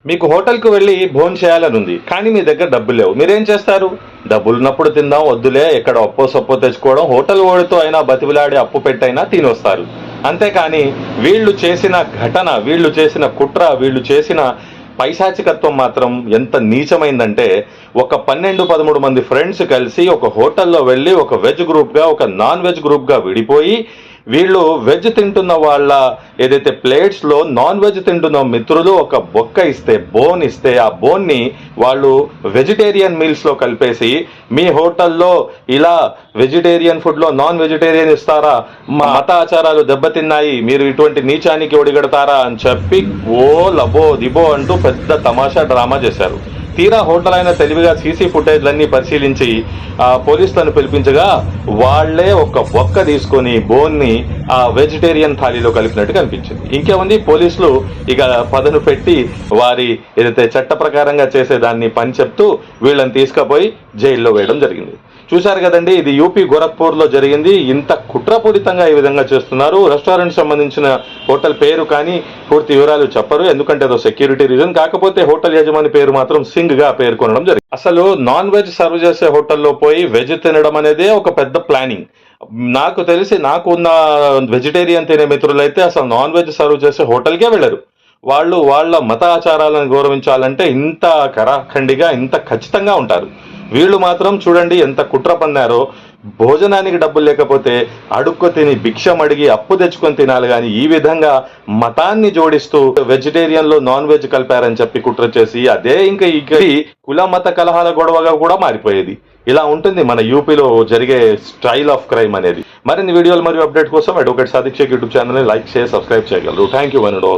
మీకు హోటల్కి వెళ్ళి భోజనం చేయాలని ఉంది, కానీ మీ దగ్గర డబ్బులు లేవు. మీరేం చేస్తారు? డబ్బులు ఉన్నప్పుడు తిందాం, వద్దులే ఎక్కడ అప్పో సప్పో తెచ్చుకోవడం, హోటల్ ఓడితో అయినా బతివిలాడి అప్పు పెట్టైనా తినొస్తారు. అంతేకాని వీళ్ళు చేసిన ఘటన, వీళ్ళు చేసిన కుట్ర, వీళ్ళు చేసిన పైశాచికత్వం మాత్రం ఎంత నీచమైందంటే, ఒక 12-13 మంది ఫ్రెండ్స్ కలిసి ఒక హోటల్లో వెళ్ళి ఒక వెజ్ గ్రూప్గా, ఒక నాన్ వెజ్ గ్రూప్గా విడిపోయి, వీళ్ళు వెజ్ తింటున్న వాళ్ళ ఏదైతే ప్లేట్స్లో నాన్ వెజ్ తింటున్న మిత్రులు ఒక బొక్క ఇస్తే, బోన్ ఇస్తే, ఆ బోన్ని వాళ్ళు వెజిటేరియన్ మీల్స్లో కలిపేసి, మీ హోటల్లో ఇలా వెజిటేరియన్ ఫుడ్లో నాన్ వెజిటేరియన్ ఇస్తారా, మా మత ఆచారాలు దెబ్బతిన్నాయి, మీరు ఇటువంటి నీచానికి ఒడిగడతారా అని చెప్పి ఓ లబో దిబో అంటూ పెద్ద తమాషా డ్రామా చేశారు. తీరా హోటల్ అయిన తెలివిగా సీసీ ఫుటేజ్లన్నీ పరిశీలించి పోలీసులను పిలిపించగా వాళ్లే ఒక బొక్క తీసుకొని బోన్ని ఆ వెజిటేరియన్ థాలీలో కలిపినట్టు కనిపించింది. ఇంకేముంది, పోలీసులు ఇక పదను పెట్టి వారి ఏదైతే చట్ట ప్రకారంగా చేసేదాన్ని పని చెప్తూ వీళ్ళని తీసుకుపోయి జైల్లో వేయడం జరిగింది. చూశారు కదండి, ఇది యూపీ గోరఖ్పూర్లో జరిగింది. ఇంత కుట్రపూరితంగా ఈ విధంగా చేస్తున్నారు. రెస్టారెంట్ సంబంధించిన హోటల్ పేరు కానీ పూర్తి వివరాలు చెప్పరు, ఎందుకంటే అదో సెక్యూరిటీ రీజన్. కాకపోతే హోటల్ యజమాని పేరు మాత్రం సింగ్ గా పేర్కొనడం జరిగింది. అసలు నాన్ వెజ్ సర్వ్ చేసే హోటల్లో పోయి వెజ్ తినడం అనేదే ఒక పెద్ద ప్లానింగ్. నాకు తెలిసి నాకు ఉన్న వెజిటేరియన్ తినే మిత్రులైతే అసలు నాన్ వెజ్ సర్వ్ చేసే హోటల్కే వెళ్ళరు. వాళ్ళు వాళ్ళ మత ఆచారాలను గౌరవించాలంటే ఇంత కరాఖండిగా, ఇంత ఖచ్చితంగా ఉంటారు. వీళ్ళు మాత్రం చూడండి ఎంత కుట్ర పన్నారో. భోజనానికి డబ్బులు లేకపోతే అడుక్కు తిని భిక్షం అడిగి అప్పు తెచ్చుకొని తినాలి, కానీ ఈ విధంగా మతాన్ని జోడిస్తూ వెజిటేరియన్ లో నాన్ వెజ్ కలిపారని చెప్పి కుట్ర చేసి అదే ఇంకా కుల మత కలహాల గొడవగా కూడా మారిపోయేది. ఇలా ఉంటుంది మన యూపీలో జరిగే స్టైల్ ఆఫ్ క్రైమ్ అనేది. మరిన్ని వీడియోలు మరియు అప్డేట్ కోసం advocate Sadiq Shaik YouTube channel ని లైక్, షేర్, సబ్స్క్రైబ్ చేయగలరు. Thank you one and all.